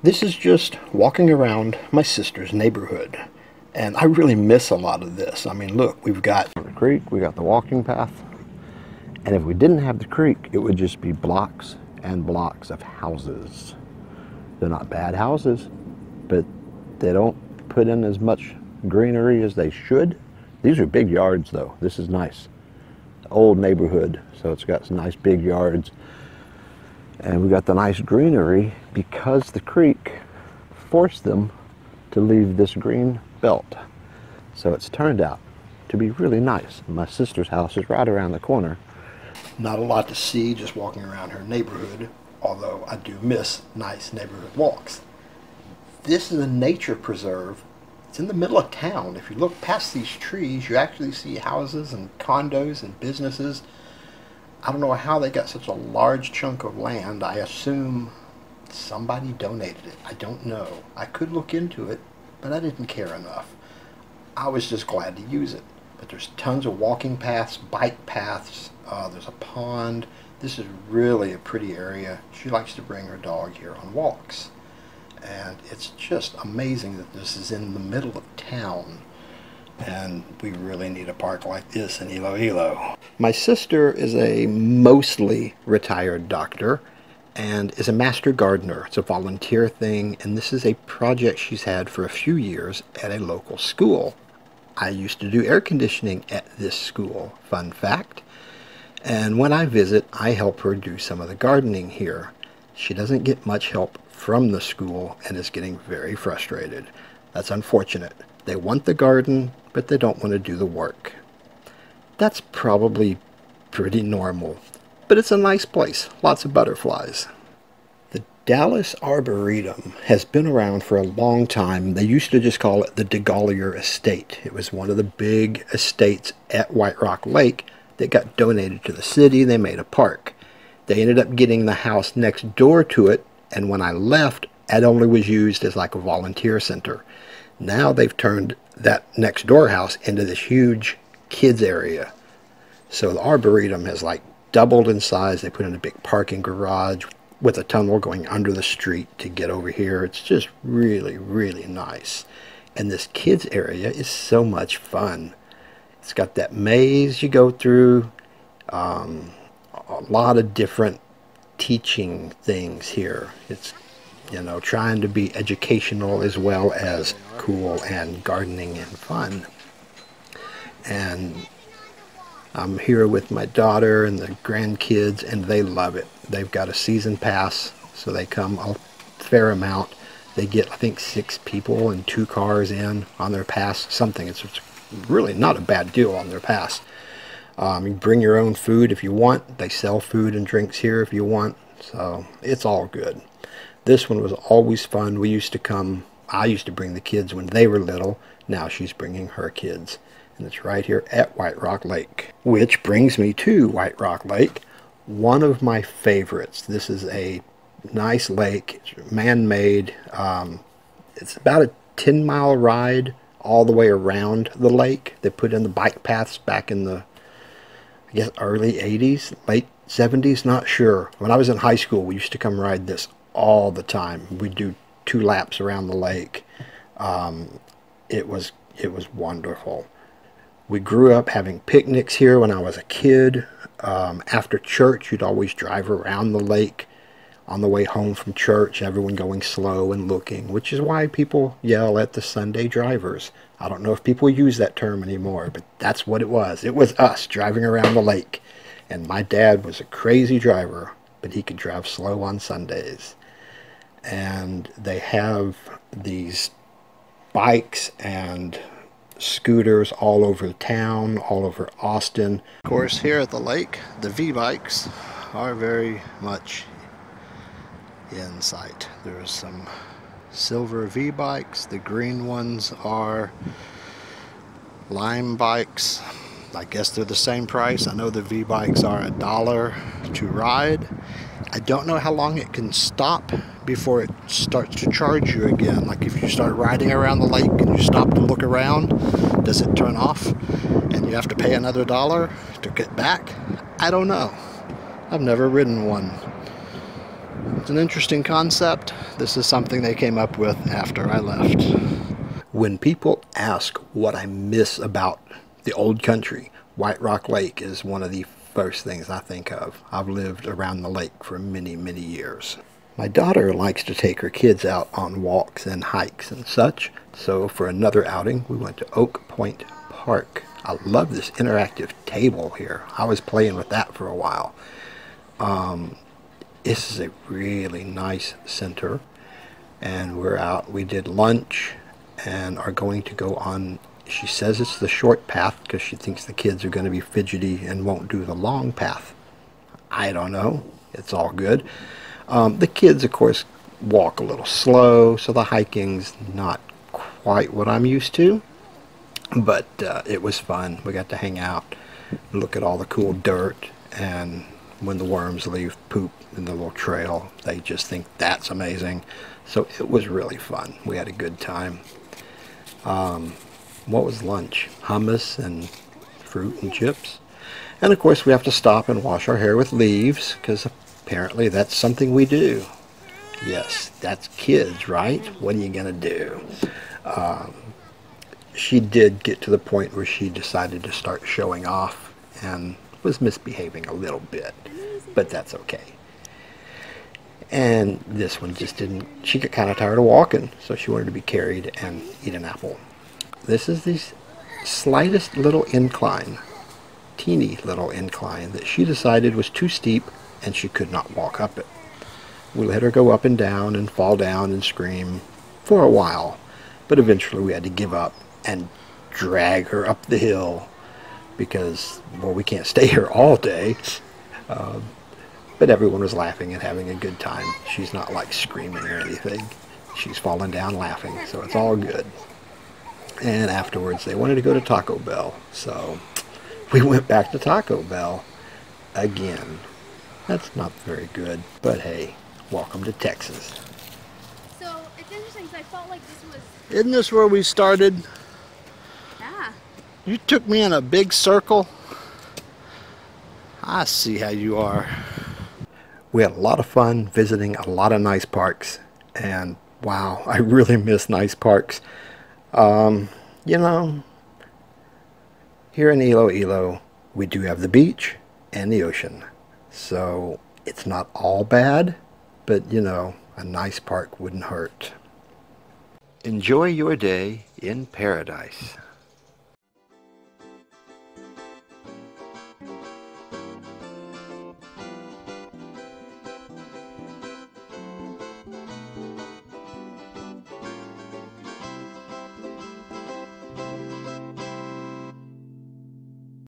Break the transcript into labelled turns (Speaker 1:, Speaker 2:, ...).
Speaker 1: This is just walking around my sister's neighborhood, and I really miss a lot of this. I mean, look, we've got the creek, we got the walking path, and if we didn't have the creek, it would just be blocks and blocks of houses. They're not bad houses, but they don't put in as much greenery as they should. These are big yards, though. This is nice. Old neighborhood, so it's got some nice big yards. And we got the nice greenery because the creek forced them to leave this green belt. So it's turned out to be really nice. My sister's house is right around the corner. Not a lot to see just walking around her neighborhood, although I do miss nice neighborhood walks. This is a nature preserve. It's in the middle of town. If you look past these trees, you actually see houses and condos and businesses. I don't know how they got such a large chunk of land. I assume somebody donated it. I don't know. I could look into it, but I didn't care enough. I was just glad to use it. But there's tons of walking paths, bike paths. There's a pond. This is really a pretty area. She likes to bring her dog here on walks. And it's just amazing that this is in the middle of town. And we really need a park like this in Iloilo. My sister is a mostly retired doctor and is a master gardener. It's a volunteer thing, and this is a project she's had for a few years at a local school. I used to do air conditioning at this school, fun fact. And when I visit, I help her do some of the gardening here. She doesn't get much help from the school and is getting very frustrated. That's unfortunate. They want the garden, but they don't want to do the work. That's probably pretty normal, but it's a nice place. Lots of butterflies. The Dallas Arboretum has been around for a long time. They used to just call it the DeGollier Estate. It was one of the big estates at White Rock Lake that got donated to the city. They made a park. They ended up getting the house next door to it, and when I left, it only was used as like a volunteer center. Now they've turned that next door house into this huge kids area. So the Arboretum has like doubled in size. They put in a big parking garage with a tunnel going under the street to get over here. It's just really, really nice. And this kids area is so much fun. It's got that maze you go through. A lot of different teaching things here. It's, you know, trying to be educational as well as cool and gardening and fun. And I'm here with my daughter and the grandkids, and they love it. They've got a season pass, so they come a fair amount. They get, I think, 6 people and 2 cars in on their pass, something. It's really not a bad deal on their pass. You bring your own food if you want. They sell food and drinks here if you want, so it's all good. This one was always fun. We used to come, I used to bring the kids when they were little. Now she's bringing her kids. And it's right here at White Rock Lake. Which brings me to White Rock Lake, one of my favorites. This is a nice lake. It's man-made. It's about a 10-mile ride all the way around the lake. They put in the bike paths back in the, I guess, early 80s, late 70s, not sure. When I was in high school, we used to come ride this all the time. We'd do 2 laps around the lake. It was wonderful. We grew up having picnics here when I was a kid. After church, you'd always drive around the lake on the way home from church, everyone going slow and looking, which is why people yell at the Sunday drivers. I don't know if people use that term anymore, but that's what it was. It was us driving around the lake. And my dad was a crazy driver, but he could drive slow on Sundays. And they have these bikes and scooters all over town, all over Austin. Of course, here at the lake, the V-bikes are very much in sight. There's some silver V-bikes. The green ones are Lime bikes. I guess they're the same price. I know the V-bikes are $1 to ride. I don't know how long it can stop before it starts to charge you again. Like if you start riding around the lake and you stop to look around, does it turn off and you have to pay another $1 to get back? I don't know. I've never ridden one. It's an interesting concept. This is something they came up with after I left. When people ask what I miss about the old country, White Rock Lake is one of the first things I think of. I've lived around the lake for many, many years. My daughter likes to take her kids out on walks and hikes and such, so for another outing we went to Oak Point Park. I love this interactive table here. I was playing with that for a while. This is a really nice center, and we're out. We did lunch and are going to go on, she says it's the short path because she thinks the kids are going to be fidgety and won't do the long path. I don't know. It's all good. The kids, of course, walk a little slow, so the hiking's not quite what I'm used to, but it was fun. We got to hang out, look at all the cool dirt, and when the worms leave poop in the little trail, they just think that's amazing. So it was really fun. We had a good time. What was lunch? Hummus and fruit and chips. And of course we have to stop and wash our hair with leaves, because apparently that's something we do. Yes, that's kids, right? What are you gonna do? She did get to the point where she decided to start showing off and was misbehaving a little bit, but that's okay. And this one just didn't, she got kind of tired of walking, so she wanted to be carried and eat an apple. This is the slightest little incline, teeny little incline, that she decided was too steep and she could not walk up it. We let her go up and fall down and scream for a while, but eventually we had to give up and drag her up the hill because, well, we can't stay here all day. But everyone was laughing and having a good time. She's not like screaming or anything. She's falling down laughing, so it's all good. And afterwards they wanted to go to Taco Bell, so we went back to Taco Bell again. That's not very good, but hey, welcome to Texas.
Speaker 2: So it's interesting because I felt like this was...
Speaker 1: Isn't this where we started?
Speaker 2: Yeah.
Speaker 1: You took me in a big circle. I see how you are. We had a lot of fun visiting a lot of nice parks, and wow, I really miss nice parks. You know, here in Iloilo, we do have the beach and the ocean, so it's not all bad, but you know, a nice park wouldn't hurt. Enjoy your day in paradise.